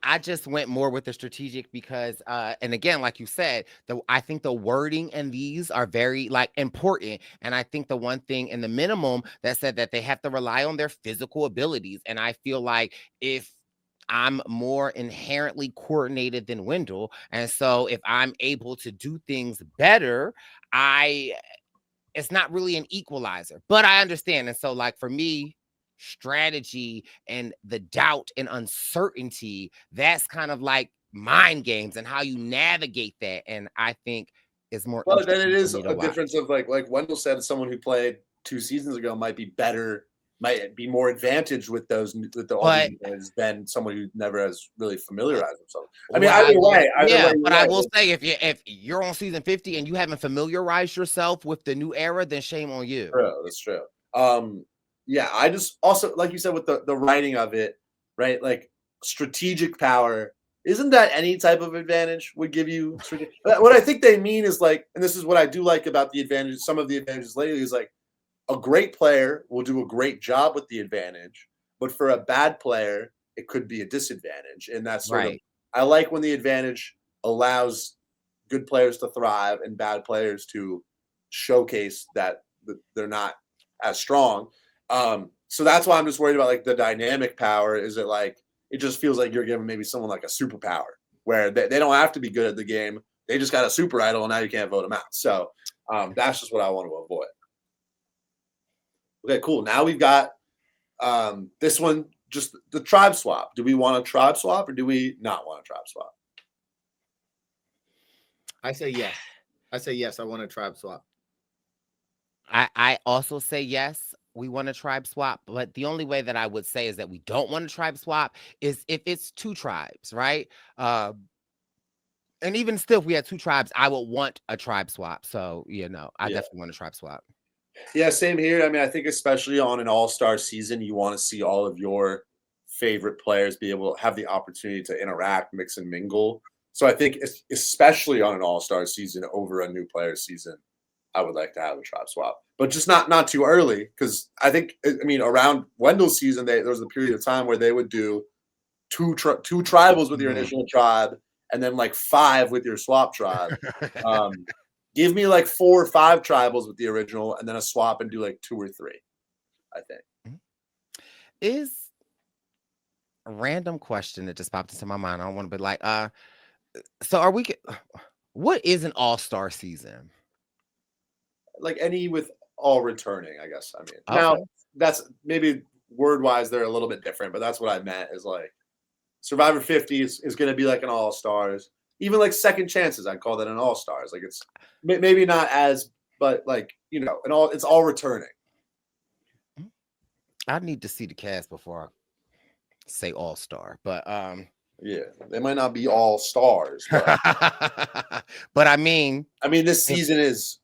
I just went more with the strategic because, and again, like you said, I think the wording in these are very like important. And I think the one thing in the minimum that said that they have to rely on their physical abilities. And I feel like if I'm more inherently coordinated than Wendell, and so if I'm able to do things better, it's not really an equalizer, but I understand. And so like for me, strategy and the doubt and uncertainty, that's kind of like mind games and how you navigate that. And I think it's more. Well, then it is a difference of like Wendell said, someone who played 2 seasons ago might be more advantaged with those than someone who never has really familiarized himself. I mean, either way, I will say if you're on season 50 and you haven't familiarized yourself with the new era, then shame on you. That's true. Yeah, I just also, like you said, with the writing of it, right? Like strategic power, isn't that any type of advantage would give you? What I think they mean is like, and this is what I do like about the advantage, some of the advantages lately is like a great player will do a great job with the advantage, but for a bad player, it could be a disadvantage. And that's sort of, I like when the advantage allows good players to thrive and bad players to showcase that they're not as strong. So that's why I'm just worried about like the dynamic power. Is it like it just feels like you're giving maybe someone like a superpower where they don't have to be good at the game. They just got a super idol and now you can't vote them out. So that's just what I want to avoid. Okay, cool. Now we've got this one, just the tribe swap. Do we want a tribe swap or do we not want a tribe swap? I say yes. I want a tribe swap. I also say yes. We want a tribe swap, but the only way that I would say is that we don't want a tribe swap is if it's 2 tribes, right? And even still, if we had 2 tribes, I would want a tribe swap. So, I definitely want a tribe swap. Yeah, same here. I mean, I think especially on an all-star season, you want to see all of your favorite players be able to have the opportunity to interact, mix and mingle. So I think especially on an all-star season over a new player season, I would like to have a tribe swap, but just not too early, because I think, I mean, around Wendell's season, there was a period of time where they would do two tribals with your initial tribe, and then like 5 with your swap tribe. Give me like 4 or 5 tribals with the original, and then a swap, and do like 2 or 3. I think. Is a random question that just popped into my mind. I don't want to be like, so are we? What is an all-star season? Like any with all returning, I guess. I mean, Okay. now that's maybe word-wise they're a little bit different, but that's what I meant, is like Survivor 50 is going to be like an all-stars. Even like second chances, I'd call that an all-stars. Like it's maybe not as, but like, you know, it's all returning. I need to see the cast before I say all-star, but yeah, they might not be all stars, but but I mean this season is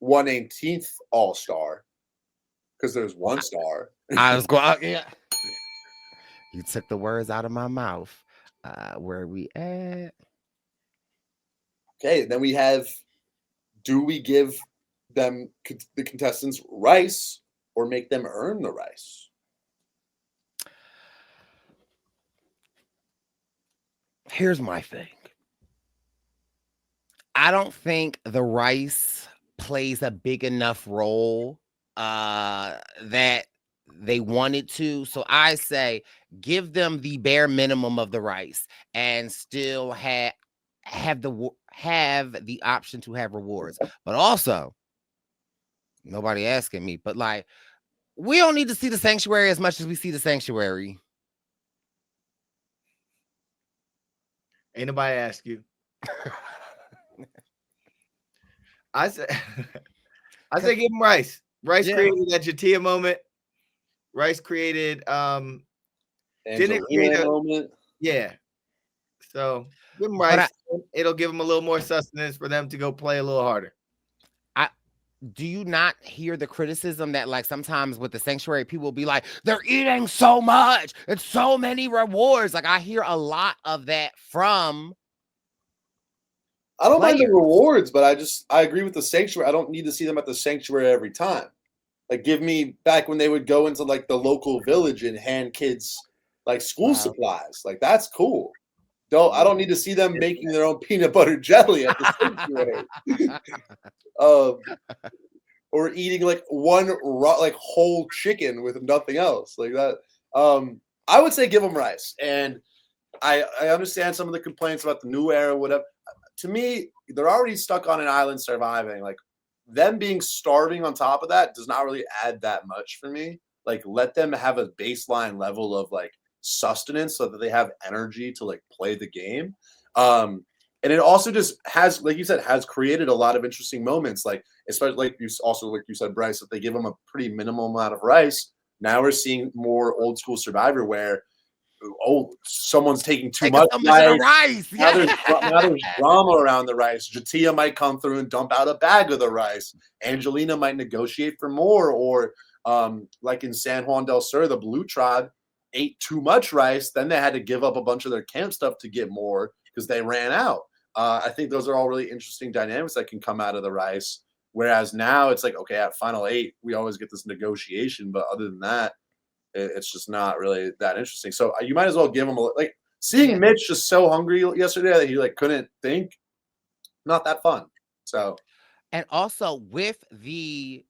1/18th all-star, because there's 1 star. I was going, yeah. You took the words out of my mouth. Where are we at? Okay, then we have, do we give them, the contestants, rice, or make them earn the rice? Here's my thing. I don't think the rice plays a big enough role that they wanted to. So I say give them the bare minimum of the rice and still have the option to have rewards. But also, nobody asking me, but like, we don't need to see the sanctuary as much as we see the sanctuary. Ain't nobody ask you. I say give him rice. Rice created that Jatia moment. Rice created didn't create a moment. Yeah. So give him rice. It'll give them a little more sustenance for them to go play a little harder. Do you not hear the criticism that like sometimes with the sanctuary people will be like, they're eating so much, it's so many rewards? Like I hear a lot of that from I don't mind the rewards, but I agree with the sanctuary. I don't need to see them at the sanctuary every time. Like, give me back when they would go into like the local village and hand kids like school supplies. Like, that's cool. I don't need to see them making their own peanut butter jelly at the sanctuary. Or eating like one whole chicken with nothing else like that. I would say give them rice. And I understand some of the complaints about the new era, whatever. To me, they're already stuck on an island surviving. Like, them being starving on top of that does not really add that much for me. Like, let them have a baseline level of like sustenance so that they have energy to like play the game. And it also just has, like you said, has created a lot of interesting moments. Like, especially like you said, Brice, that they give them a pretty minimal amount of rice. Now we're seeing more old school Survivor where, someone's taking too much rice. Now there's drama around the rice. Jatia might come through and dump out a bag of the rice. Angelina might negotiate for more, or like in San Juan del Sur, the Blue Tribe ate too much rice. Then they had to give up a bunch of their camp stuff to get more because they ran out. I think those are all really interesting dynamics that can come out of the rice. Whereas now it's like, okay, at Final 8, we always get this negotiation, but other than that, it's just not really that interesting. So you might as well give him seeing Mitch just so hungry yesterday that he like couldn't think. Not that fun. So, and also with the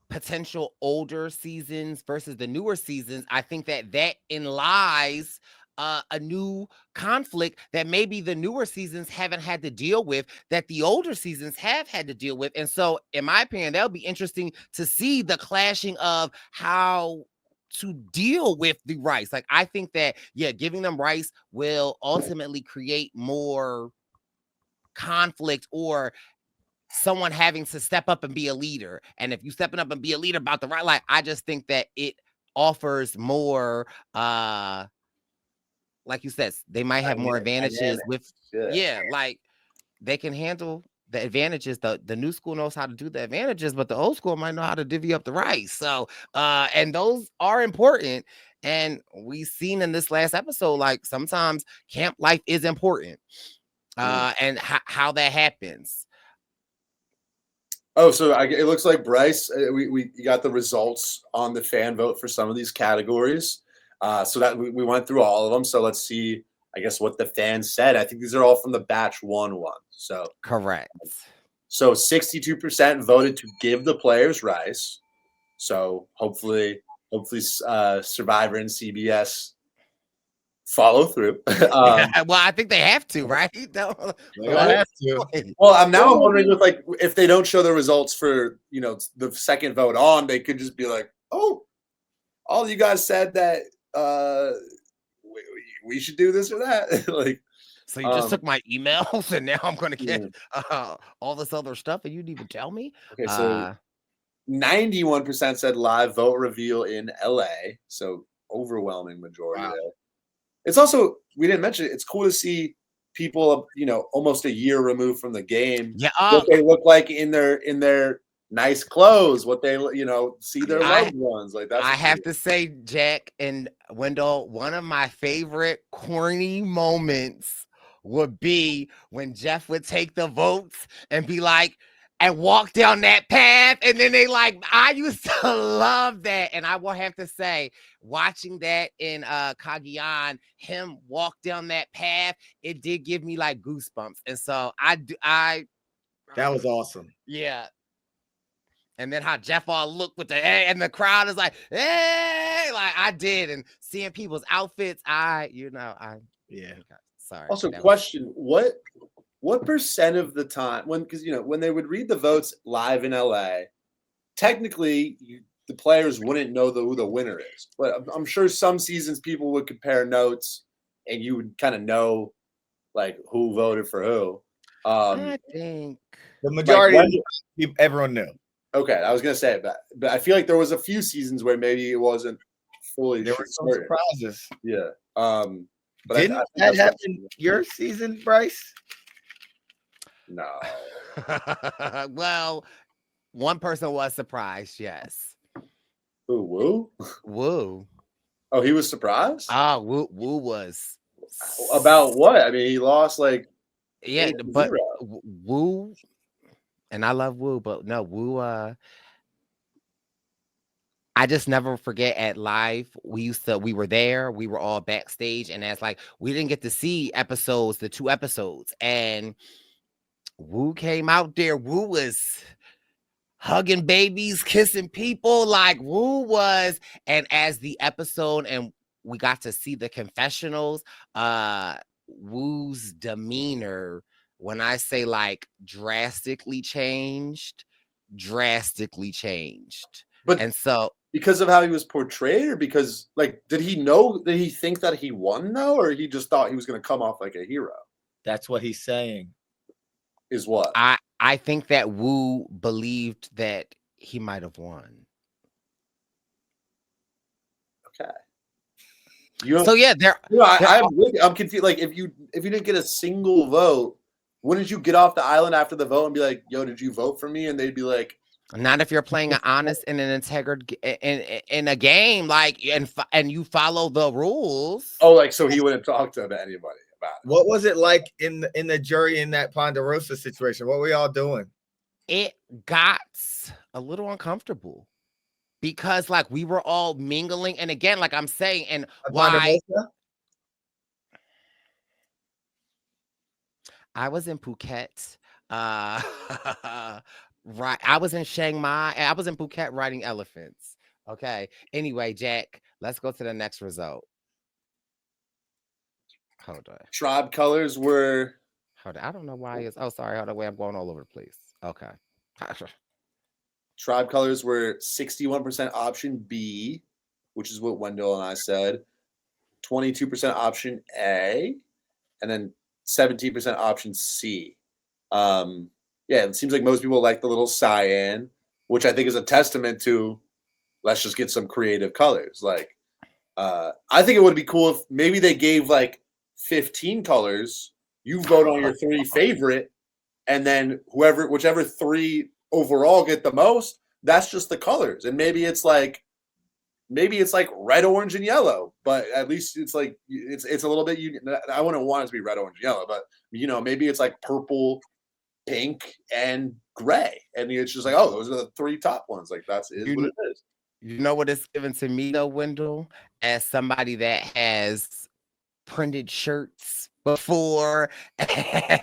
potential older seasons versus the newer seasons, I think that in lies a new conflict that maybe the newer seasons haven't had to deal with, that the older seasons have had to deal with. And so, in my opinion, that'll be interesting to see the clashing of how to deal with the rice. Like, I think that, giving them rice will ultimately create more conflict or someone having to step up and be a leader. And if you stepping up and be a leader about the right, like, I just think that it offers more, like you said, they might have more advantages with, like they can handle the advantages. The new school knows how to do the advantages, but the old school might know how to divvy up the rice. So, and those are important. And we've seen in this last episode, like sometimes camp life is important, and how that happens. Oh, so it looks like Brice. We got the results on the fan vote for some of these categories. So that we went through all of them. So let's see, I guess, what the fans said. I think these are all from the batch 1. So Correct. So 62% voted to give the players rice. So hopefully, Survivor and CBS follow through. Well, I think they have to, right? Have to. Well, I'm wondering if they don't show the results for the second vote on, they could just be like, oh, all you guys said that we should do this or that. Like, so you just took my emails and now I'm going to get all this other stuff and you didn't even tell me. Okay, so 91% said live vote reveal in LA. So overwhelming majority. Wow. There. It's also, we didn't mention it, it's cool to see people, almost a year removed from the game. Yeah, what they look like in their nice clothes, what they see their loved ones. Like that's I have to say, Jack and Wendell, one of my favorite corny moments would be when Jeff would take the votes and be like, and walk down that path. And then I used to love that. And I will have to say, watching that in Cagayan, him walk down that path, it did give me like goosebumps. And so that was awesome. Yeah. And then how Jeff all looked with and the crowd is like, hey, like I did. And seeing people's outfits, yeah. Sorry. Also, question, what percent of the time because when they would read the votes live in LA, technically the players wouldn't know who the winner is. But I'm sure some seasons people would compare notes and you would kind of know like who voted for who. I think the majority everyone knew. Okay, I was gonna say, but I feel like there was a few seasons where maybe it wasn't fully. There were some surprises. Yeah. But didn't that happen your season, Brice? No. Well, one person was surprised. Yes. Who? Woo? Woo. Oh, he was surprised. Woo was about what? I mean, he lost like. Yeah, but Woo. And I love Woo, but no, Woo, I just never forget at live. We were there, we were all backstage, and that's like we didn't get to see the 2 episodes. And Woo came out there. Woo was hugging babies, kissing people, like Woo was. And as the episode and we got to see the confessionals, Woo's demeanor, when I say like drastically changed. But and so because of how he was portrayed, or because did he think that he won though, or he just thought he was going to come off like a hero? That's what he's saying. Is what? I think that Woo believed that he might have won. Okay. I'm confused. Like if you didn't get a single vote, wouldn't you get off the island after the vote and be like, "Yo, did you vote for me?" And they'd be like, "Not if you're playing an honest and an integrity in a game, and you follow the rules." Oh, so he wouldn't talk to anybody about it. What was it like in the jury in that Ponderosa situation? What were y'all doing? It got a little uncomfortable because we were all mingling, and again, like I'm saying, and why. I was in Phuket. Right. I was in Chiang Mai. I was in Phuket riding elephants. Okay. Anyway, Jack, let's go to the next result. Hold on. Tribe colors were. Hold on. I don't know why it's. Oh, sorry. Hold on. Wait, I'm going all over the place. Okay. Tribe colors were 61% option B, which is what Wendell and I said. 22% option A, and then 17% option C. Yeah, it seems like most people like the little cyan, which I think is a testament to let's just get some creative colors. I think it would be cool if maybe they gave 15 colors. You vote on your 3 favorite, and then whichever 3 overall get the most, that's just the colors. And maybe it's like red, orange, and yellow, but at least it's it's a little bit unique. I wouldn't want it to be red, orange, and yellow, but maybe it's like purple, pink, and gray. And it's just like, oh, those are the 3 top ones. Like that's what it is. You know what it's given to me though, Wendell, as somebody that has printed shirts before,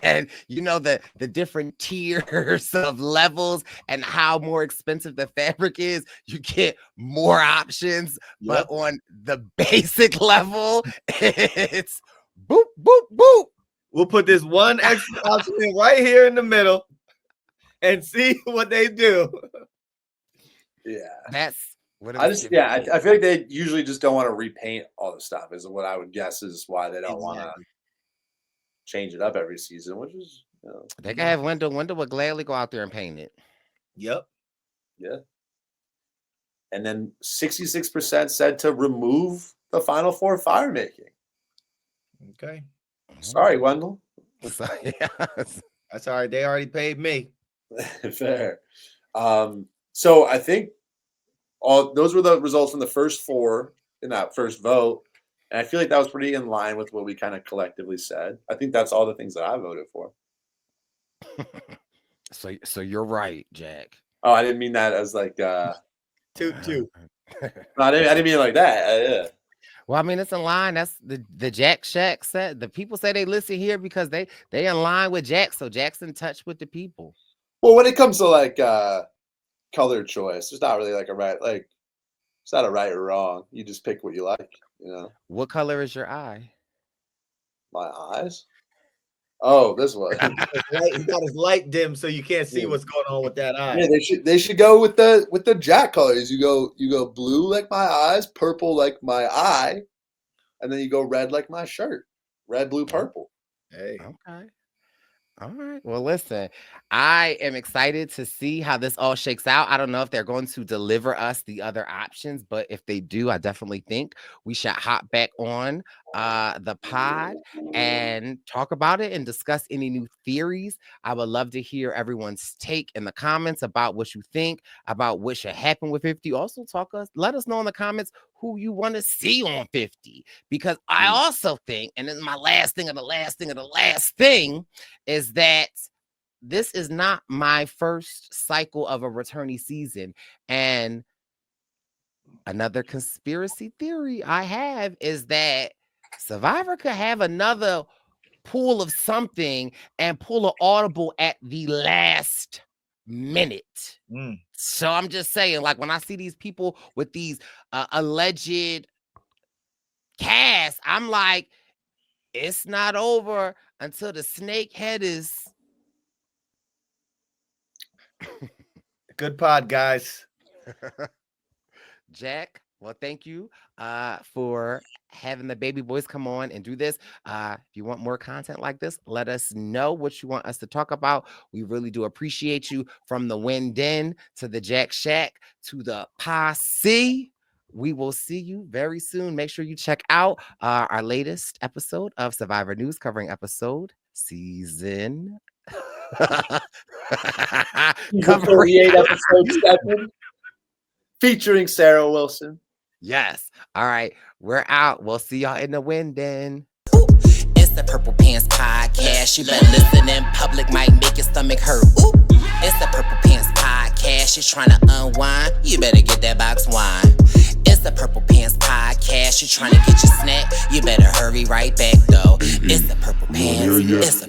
and you know the different tiers of levels and how more expensive the fabric is, you get more options. But on the basic level, it's boop boop boop. We'll put this one extra option right here in the middle and see what they do. Yeah, that's what I feel like they usually just don't want to repaint all the stuff. Is what I would guess is why they don't want to change it up every season, which is they can have Wendell. Wendell would gladly go out there and paint it. Yep. Yeah. And then 66% said to remove the Final Four fire making. Okay. Sorry, Wendell. That's all right. They already paid me. Fair. So I think those were the results from the first 4 in that first vote. And I feel like that was pretty in line with what we kind of collectively said. I think that's all the things that I voted for. So you're right, Jack. Oh, I didn't mean that as like toot. No, I didn't mean it like that. Yeah. Well, I mean, it's in line. That's the Jack Shack said. The people say they listen here because they in line with Jack. So Jack's in touch with the people. Well, when it comes to like color choice, there's not really like it's not a right or wrong. You just pick what you like, you know. What color is your eye? My eyes? Oh, this one. He got his light dim so you can't see what's going on with that eye. Yeah, they should go with the Jack colors. You go blue like my eyes, purple like my eye, and then you go red like my shirt. Red, blue, purple. Hey. Okay. All right. Well, listen, I am excited to see how this all shakes out. I don't know if they're going to deliver us the other options, but if they do, I definitely think we should hop back on the pod and talk about it and discuss any new theories. I would love to hear everyone's take in the comments about what you think about what should happen with 50. Also, let us know in the comments who you want to see on 50, because I also think, and this is my last thing of the last thing of the last thing, is that this is not my first cycle of a returnee season. And another conspiracy theory I have is that Survivor could have another pool of something and pull an audible at the last minute. So I'm just saying, like, when I see these people with these alleged casts, I'm like, it's not over until the snake head is. Good pod, guys. Jack, well, thank you for having the baby boys come on and do this. If you want more content like this, let us know what you want us to talk about. We really do appreciate you. From the Wendell to the Jack Shack to the Posse. We will see you very soon. Make sure you check out our latest episode of Survivor News, covering episode season 48, episode 7, featuring Sarah Wilson. Yes. All right. We're out. We'll see y'all in the Wendell. It's the Purple Pants Podcast. You better listen in public, might make your stomach hurt. Ooh. It's the Purple Pants Podcast. You're trying to unwind, you better get that box wine. It's the Purple Pants Podcast. You're trying to get your snack, you better hurry right back though. It's the Purple Pants. It's the